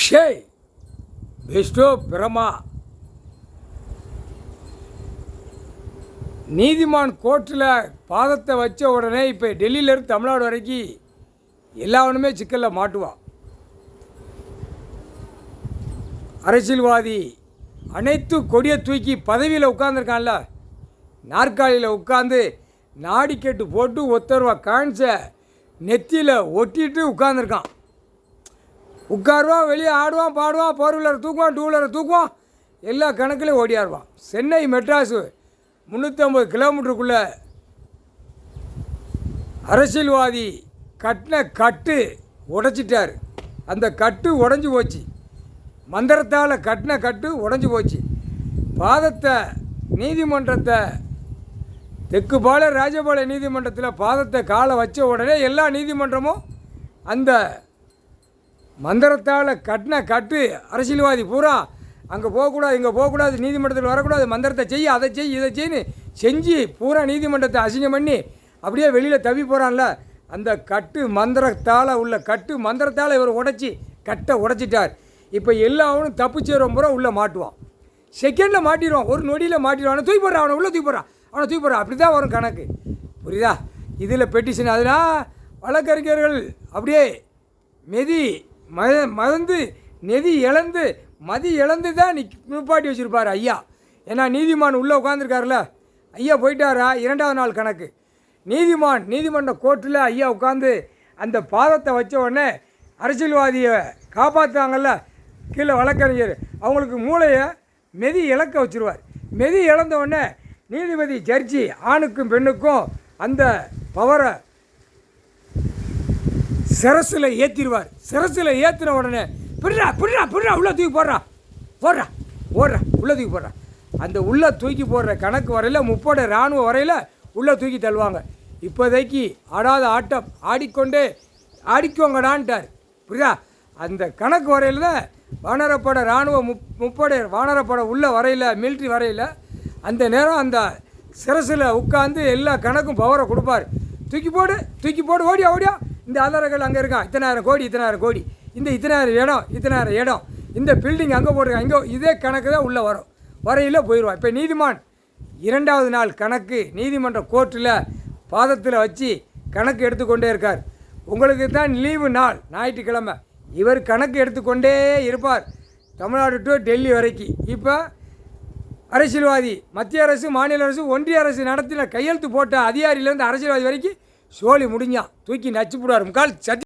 Akshay Bairstow பிரமா நீதிமான் கோர்ட்டில் பாதத்தை வச்ச உடனே இப்போ டெல்லியிலேருந்து தமிழ்நாடு வரைக்கும் எல்லாவனுமே சிக்கலில் மாட்டுவான். அரசியல்வாதி அனைத்து கொடியை தூக்கி பதவியில் உட்காந்துருக்கான்ல, நாற்காலியில் உட்காந்து நாடிக்கெட்டு போட்டு ஒத்தருவா காணிச்ச நெத்தியில் ஒட்டிட்டு உட்காந்துருக்கான். உட்காருவான், வெளியே ஆடுவான், பாடுவான், ஃபோர் வீலரை தூக்குவான், டூ வீலரை தூக்குவான், எல்லா கணக்குலையும் ஓடியாடுவான். சென்னை மெட்ராஸு 350 கிலோமீட்டருக்குள்ளே அரசியல்வாதி கட்டின கட்டு உடைச்சிட்டார். அந்த கட்டு உடஞ்சி போச்சு, மந்திரத்தால் கட்டின கட்டு உடஞ்சி போச்சு. பாதத்தை நீதிமன்றத்தை தெக்குபாளைய ராஜபாளைய நீதிமன்றத்தில் பாதத்தை காலை வச்ச உடனே எல்லா நீதிமன்றமும் அந்த மந்திரத்தால் கட்டின கட்டு அரசியல்வாதி பூரா அங்கே போகக்கூடாது, இங்கே போகக்கூடாது, நீதிமன்றத்தில் வரக்கூடாது, மந்திரத்தை செய், அதை செய், இதை செய்ன்னு செஞ்சு பூரா நீதிமன்றத்தை அசிங்கம் பண்ணி அப்படியே வெளியில் தவி போகிறான்ல, அந்த கட்டு மந்திரத்தால் உள்ள கட்டு மந்திரத்தால் இவர் கட்டை உடைச்சிட்டார். இப்போ எல்லாவனும் தப்பிச்சேரும் பூரா உள்ளே மாட்டுவான். செகண்டில் மாட்டிடுவான், ஒரு நொடியில் மாட்டிடுவான். தூக்கி போடுறான், அவனை உள்ளே தூக்கி போடுறான், அவனை தூக்கி போடுறான். அப்படி தான் வரும் கணக்கு, புரியுதா? இதில் பெட்டிஷன் அதனால் வழக்கறிஞர்கள் அப்படியே மறந்து நெதி இழந்து மதி இழந்து தான் நிப்பாட்டி வச்சுருப்பார் ஐயா. ஏன்னா நீதிமான் உள்ளே உட்காந்துருக்காருல, ஐயா போயிட்டாரா, 2வது நாள் கணக்கு. நீதிமன்ற கோர்ட்டில் ஐயா உட்காந்து அந்த பாதத்தை வச்ச உடனே அரசியல்வாதியை காப்பாற்றுவாங்கல்ல கீழே வழக்கறிஞர், அவங்களுக்கு மூளையை மெதி இழக்க வச்சுருவார். மெதி இழந்த உடனே நீதிபதி ஜட்ஜி ஆணுக்கும் பெண்ணுக்கும் அந்த பவரை சிரசில் ஏற்றிடுவார். சிரசில் ஏற்றின உடனே பிடுறா உள்ளே தூக்கி போடுறா உள்ளே தூக்கி போடுறா. அந்த உள்ளே தூக்கி போடுற கணக்கு வரையில் 30 இராணுவ வரையில் உள்ளே தூக்கி தள்ளுவாங்க. இப்போதைக்கு ஆடாத ஆட்டம் ஆடிக்கொண்டே ஆடிக்கோங்கடான்ட்டார், புரியுதா? அந்த கணக்கு வரையில் தான் வானரப்பட இராணுவ 30 வானரப்பட உள்ள வரையில் மிலிட்ரி வரையில் அந்த நேரம் அந்த சிரசில் உட்காந்து எல்லா கணக்கும் பவரை கொடுப்பார். தூக்கி போடு ஓடியா இந்த ஆதாரங்கள் அங்கே இருக்கான், இத்தனாயிரம் கோடி, இந்த இத்தனாயிரம் இடம், இந்த பில்டிங் அங்கே போட்டிருக்கான், இங்கே இதே கணக்கு தான் உள்ளே வரும் வரையில் போயிடுவான். இப்போ நீதிமான் 2வது நாள் கணக்கு நீதிமன்ற கோர்ட்டில் பாதத்தில் வச்சு கணக்கு எடுத்துக்கொண்டே இருக்கார். உங்களுக்கு தான் லீவு நாள் ஞாயிற்றுக்கிழமை, இவர் கணக்கு எடுத்துக்கொண்டே இருப்பார் தமிழ்நாடு டு டெல்லி வரைக்கும். இப்போ அரசியல்வாதி மத்திய அரசு, மாநில அரசு, ஒன்றிய அரசு நடத்தின கையெழுத்து போட்ட அதிகாரியிலேருந்து அரசியல்வாதி வரைக்கும் சோழி முடிஞ்சான், தூக்கி நச்சு போடுவார். முக்கால் சத்தி